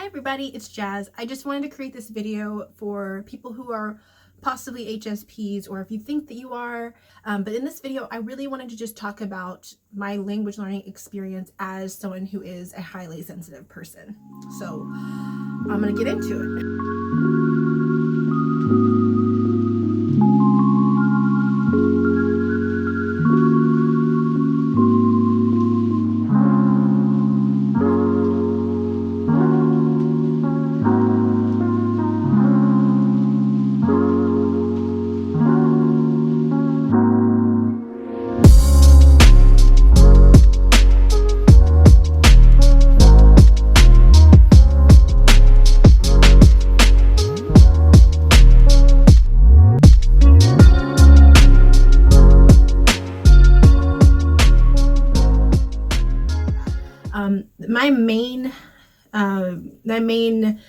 everybody, it's Jazz. I just wanted to create this video for people who are possibly HSPs, or if you think that you are. But in this video, I really wanted to just talk about my language learning experience as someone who is a highly sensitive person. So I'm gonna get into it. My main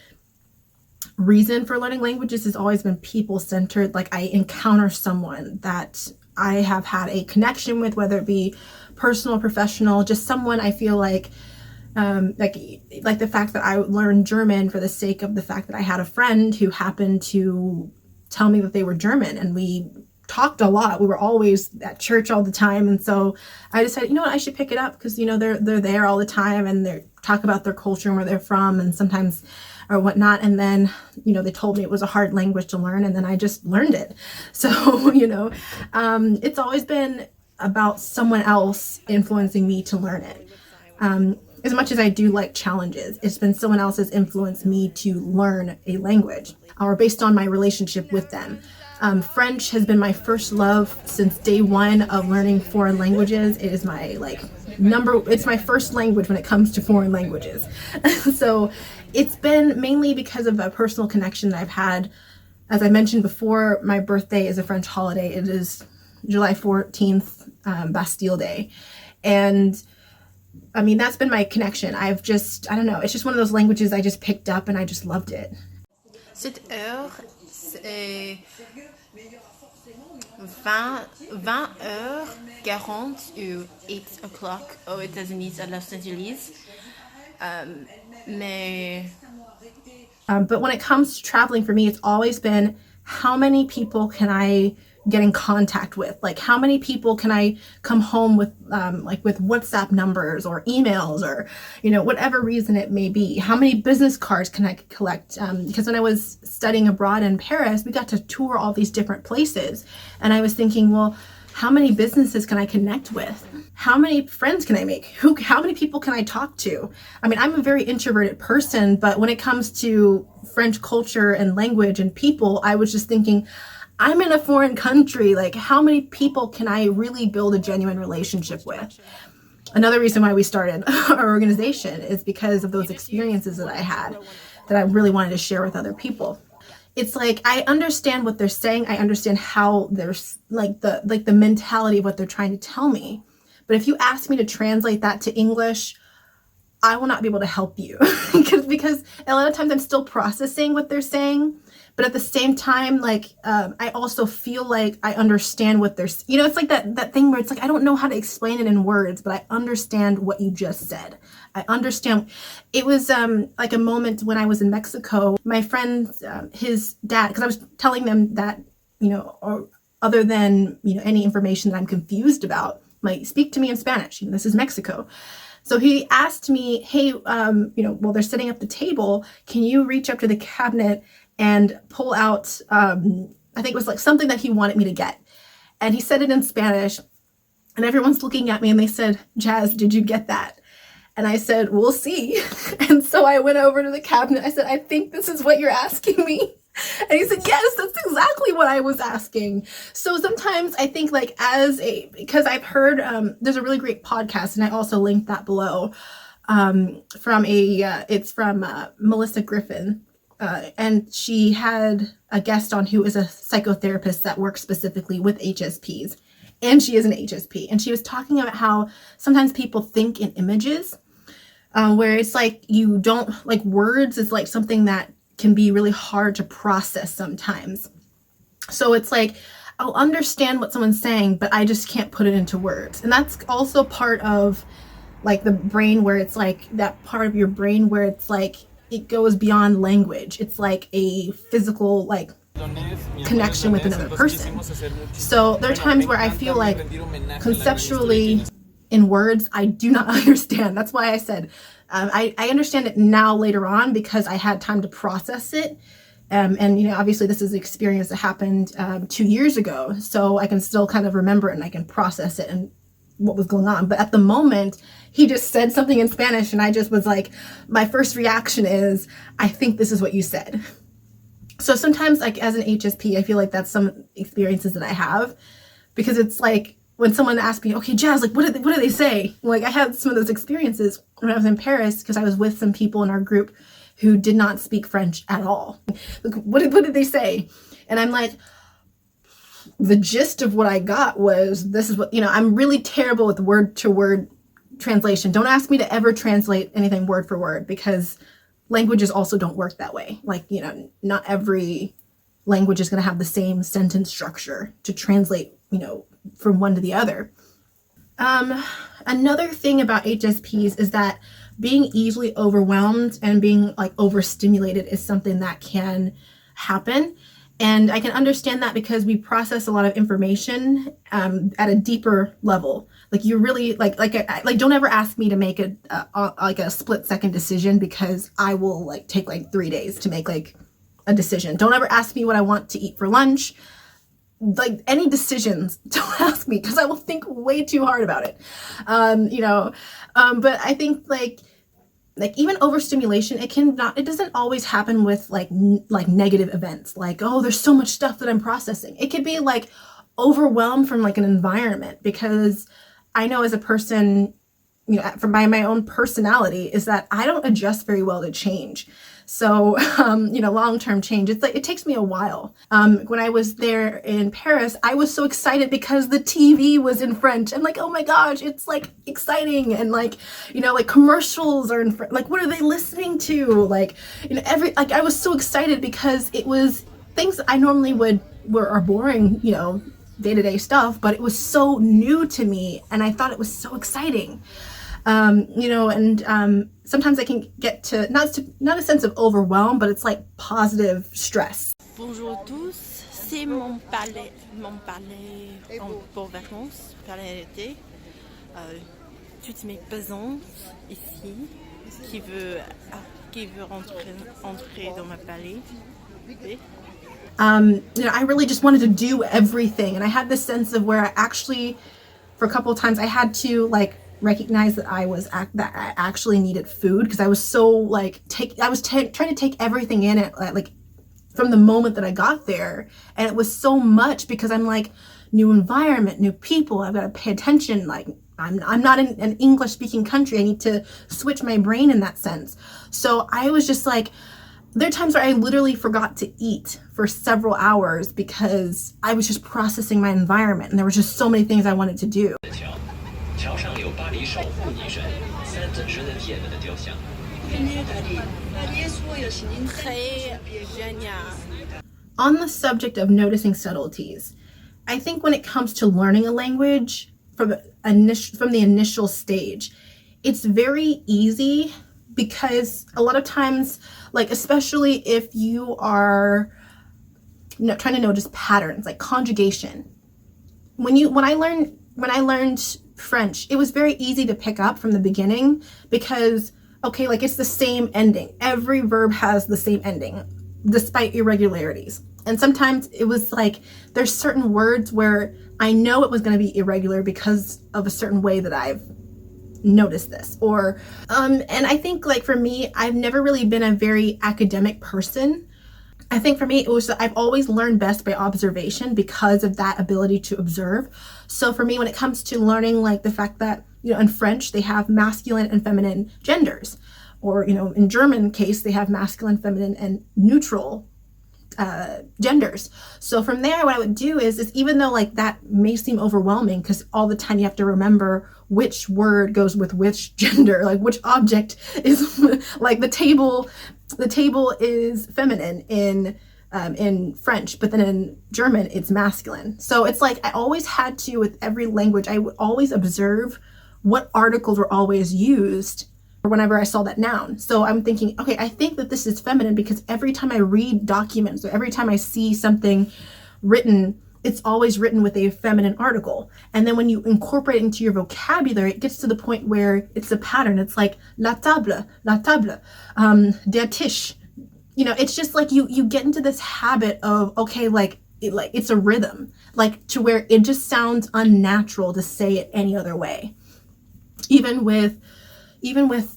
reason for learning languages has always been people-centered. Like, I encounter someone that I have had a connection with, whether it be personal or professional, just someone I feel like the fact that I learned German for the sake of the fact that I had a friend who happened to tell me that they were German, and we talked a lot. We were always at church all the time, and so I decided, you know what, I should pick it up because, you know, they're there all the time, and they talk about their culture and where they're from, and sometimes or whatnot. And then, you know, they told me it was a hard language to learn, and then I just learned it. So, you know, it's always been about someone else influencing me to learn it. As much as I do like challenges, it's been someone else has influenced me to learn a language, or based on my relationship with them. French has been my first love since day one of learning foreign languages. It is my it's my first language when it comes to foreign languages. So it's been mainly because of a personal connection that I've had. As I mentioned before, my birthday is a French holiday. It is July 14th, Bastille Day. And I mean, that's been my connection. I don't know, it's just one of those languages I just picked up and I just loved it. Cette heure, c'est 20h40 ou 8 o'clock aux États-Unis, à Los Angeles. But when it comes to traveling, for me, it's always been, how many people can I get in contact with? Like, how many people can I come home with, with WhatsApp numbers or emails, or, you know, whatever reason it may be. How many business cards can I collect? Because when I was studying abroad in Paris, we got to tour all these different places. And I was thinking, well, how many businesses can I connect with? How many friends can I make? How many people can I talk to? I mean, I'm a very introverted person, but when it comes to French culture and language and people, I was just thinking, I'm in a foreign country. Like, how many people can I really build a genuine relationship with? Another reason why we started our organization is because of those experiences that I had that I really wanted to share with other people. It's like, I understand what they're saying. I understand how they're the mentality of what they're trying to tell me. But if you ask me to translate that to English, I will not be able to help you because a lot of times I'm still processing what they're saying. But at the same time, I also feel like I understand what they're, you know, it's like that thing where it's like, I don't know how to explain it in words, but I understand what you just said. I understand. It was like a moment when I was in Mexico, my friend's, his dad, because I was telling them that, you know, or other than, you know, any information that I'm confused about, like, speak to me in Spanish. You know, this is Mexico. So he asked me, hey, you know, while they're setting up the table, can you reach up to the cabinet and pull out, I think it was like something that he wanted me to get. And he said it in Spanish, and everyone's looking at me and they said, Jazz, did you get that? And I said, we'll see. And so I went over to the cabinet. I said, I think this is what you're asking me. And he said, yes, that's exactly what I was asking. So sometimes I think, like, because I've heard, there's a really great podcast, and I also linked that below, it's from Melissa Griffin. And she had a guest on who is a psychotherapist that works specifically with HSPs. And she is an HSP. And she was talking about how sometimes people think in images, where it's like, you don't, like, words is like something that can be really hard to process sometimes. So it's like, I'll understand what someone's saying, but I just can't put it into words. And that's also part of like the brain where it's like that part of your brain where it's like it goes beyond language. It's like a physical, like, connection with another person. So there are times where I feel like conceptually in words, I do not understand. That's why I said I understand it now later on because I had time to process it. And, obviously this is an experience that happened 2 years ago. So I can still kind of remember it and I can process it and what was going on. But at the moment, he just said something in Spanish and I just was like, my first reaction is, I think this is what you said. So sometimes, like, as an HSP, I feel like that's some experiences that I have, because it's like when someone asks me, okay, Jazz, like, what did they say? Like, I had some of those experiences when I was in Paris because I was with some people in our group who did not speak French at all. Like, what did they say? And I'm like, the gist of what I got was, this is what, I'm really terrible with word to word translation. Don't ask me to ever translate anything word for word, because languages also don't work that way. Like, not every language is going to have the same sentence structure to translate, from one to the other. Another thing about HSPs is that being easily overwhelmed and being like overstimulated is something that can happen. And I can understand that because we process a lot of information at a deeper level. Like, you really like don't ever ask me to make a split-second decision, because I will like take like 3 days to make like a decision. Don't ever ask me what I want to eat for lunch. Like, any decisions, don't ask me, because I will think way too hard about it. But I think like even overstimulation, it doesn't always happen with like negative events. Like, oh, there's so much stuff that I'm processing. It could be like overwhelmed from like an environment, because I know as a person, from my own personality, is that I don't adjust very well to change. So, long-term change, it's like, it takes me a while. When I was there in Paris, I was so excited because the TV was in French. I'm like, oh my gosh, it's like exciting. And like, like commercials are in French. Like, what are they listening to? Like, I was so excited because it was things I normally are boring, day-to-day stuff, but it was so new to me and I thought it was so exciting. Sometimes I can get to not a sense of overwhelm, but it's like positive stress. Bonjour à tous, c'est mon palais pour vacances, palais d'été. Toutes mes pesantes ici qui veut entrer dans ma palais. I really just wanted to do everything, and I had this sense of where I actually, for a couple of times, I had to like recognize that I actually needed food, because I was so like trying to take everything in it like from the moment that I got there, and it was so much because I'm like, new environment, new people, I've got to pay attention. Like, I'm not in an English speaking country. I need to switch my brain in that sense. So I was just like, there are times where I literally forgot to eat for several hours because I was just processing my environment, and there were just so many things I wanted to do. On the subject of noticing subtleties, I think when it comes to learning a language from the initial stage, it's very easy, because a lot of times, like, especially if you are trying to notice patterns like conjugation. When I learned French, it was very easy to pick up from the beginning, because okay, like, it's the same ending. Every verb has the same ending despite irregularities. And sometimes it was like, there's certain words where I know it was going to be irregular because of a certain way that I've noticed this. Or and I think, like, for me, I've never really been a very academic person. I think for me, it was that I've always learned best by observation because of that ability to observe. So for me, when it comes to learning, like, the fact that, in French, they have masculine and feminine genders, or, in German case, they have masculine, feminine, and neutral genders. So from there, what I would do is even though, like, that may seem overwhelming, because all the time you have to remember which word goes with which gender, like which object is like the table is feminine in French, but then in German it's masculine. So it's like I always had to, with every language, I would always observe what articles were always used or whenever I saw that noun. So I'm thinking, okay, I think that this is feminine because every time I read documents or every time I see something written, it's always written with a feminine article. And then when you incorporate it into your vocabulary, it gets to the point where it's a pattern. It's like la table, der Tisch. You know, it's just like you get into this habit of, okay, it's a rhythm, like to where it just sounds unnatural to say it any other way. Even with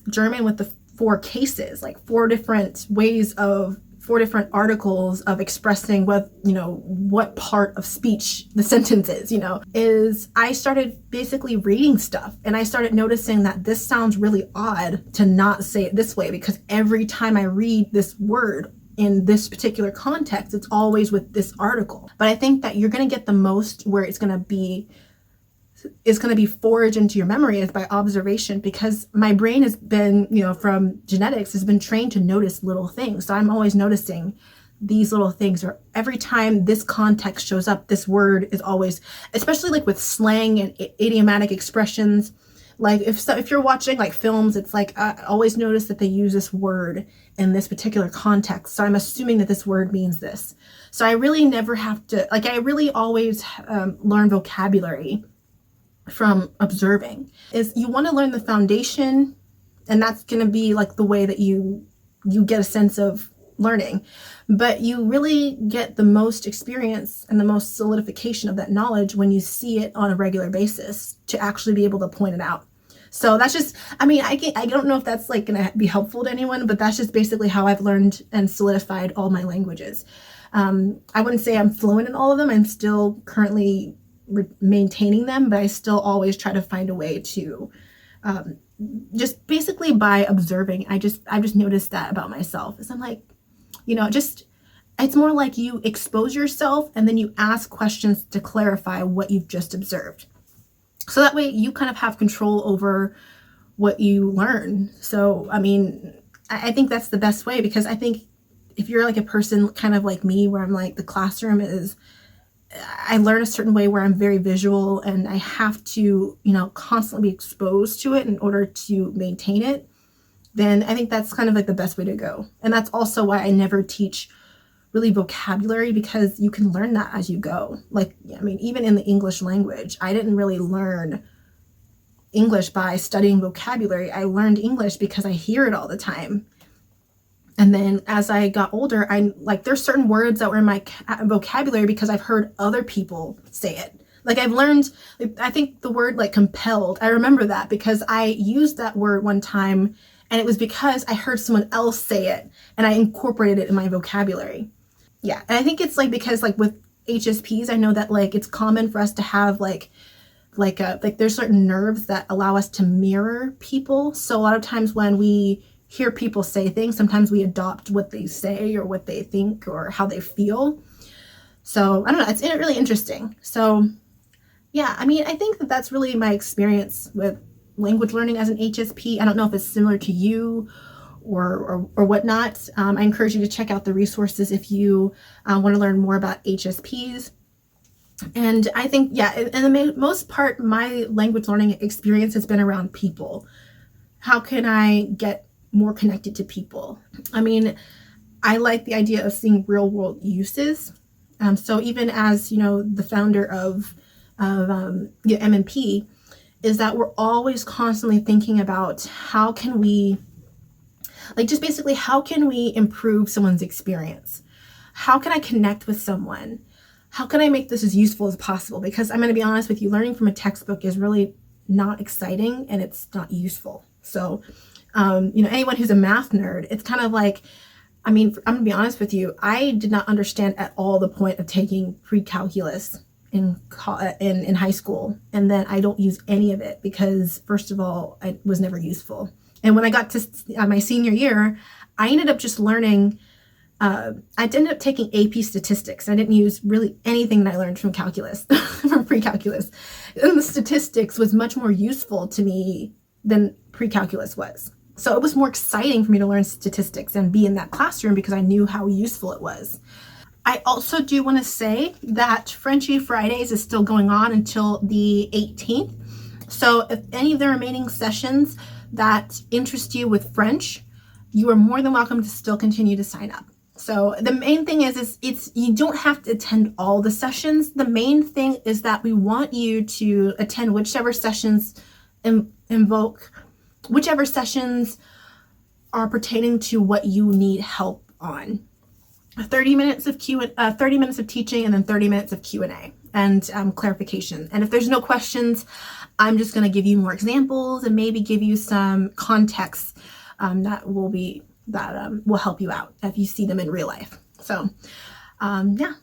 German, with the 4 cases, like 4 different articles of expressing what part of speech the sentence is I started basically reading stuff and I started noticing that this sounds really odd to not say it this way, because every time I read this word in this particular context, it's always with this article. But I think that you're going to get the most where it's going to be forged into your memory is by observation, because my brain has been, from genetics, has been trained to notice little things. So I'm always noticing these little things, or every time this context shows up, this word is always, especially like with slang and idiomatic expressions. Like if you're watching like films, it's like I always notice that they use this word in this particular context. So I'm assuming that this word means this. So I really never have to, I really always learn vocabulary from observing. Is you want to learn the foundation, and that's going to be like the way that you get a sense of learning, but you really get the most experience and the most solidification of that knowledge when you see it on a regular basis to actually be able to point it out. So that's just, I don't know if that's like going to be helpful to anyone, but that's just basically how I've learned and solidified all my languages. I wouldn't say I'm fluent in all of them. I'm still currently maintaining them, but I still always try to find a way to just basically by observing. I've just noticed that about myself, is I'm like, it's more like you expose yourself and then you ask questions to clarify what you've just observed. So that way you kind of have control over what you learn. So, I think that's the best way, because I think if you're like a person kind of like me, where I'm like, the classroom is, I learn a certain way where I'm very visual and I have to, constantly be exposed to it in order to maintain it, then I think that's kind of like the best way to go. And that's also why I never teach really vocabulary, because you can learn that as you go. Even in the English language, I didn't really learn English by studying vocabulary. I learned English because I hear it all the time. And then as I got older, there's certain words that were in my vocabulary because I've heard other people say it. I've learned, I think the word compelled, I remember that because I used that word one time, and it was because I heard someone else say it and I incorporated it in my vocabulary. Yeah. And I think it's because with HSPs, I know that it's common for us to have there's certain nerves that allow us to mirror people. So a lot of times when we hear people say things, sometimes we adopt what they say or what they think or how they feel. So I don't know, it's really interesting. So yeah, I think that that's really my experience with language learning as an HSP. I don't know if it's similar to you or whatnot. I encourage you to check out the resources if you want to learn more about HSPs. And I think, yeah, in the most part, my language learning experience has been around people. How can I get more connected to people? I like the idea of seeing real world uses. So even as, the founder of MMP, is that we're always constantly thinking about how can we, how can we improve someone's experience? How can I connect with someone? How can I make this as useful as possible? Because I'm going to be honest with you, learning from a textbook is really not exciting and it's not useful. So, anyone who's a math nerd, it's kind of I'm going to be honest with you, I did not understand at all the point of taking pre-calculus in high school. And then I don't use any of it because, first of all, it was never useful. And when I got to my senior year, I ended up just learning, I ended up taking AP statistics. I didn't use really anything that I learned from calculus, from pre-calculus. And the statistics was much more useful to me than pre-calculus was. So it was more exciting for me to learn statistics and be in that classroom because I knew how useful it was. I also do want to say that Frenchy Fridays is still going on until the 18th. So if any of the remaining sessions, that interest you with French, you are more than welcome to still continue to sign up. So the main thing is you don't have to attend all the sessions. The main thing is that we want you to attend whichever sessions whichever sessions are pertaining to what you need help on. 30 minutes of 30 minutes of teaching, and then 30 minutes of Q&A and clarification. And if there's no questions, I'm just going to give you more examples and maybe give you some context that will help you out if you see them in real life. So yeah.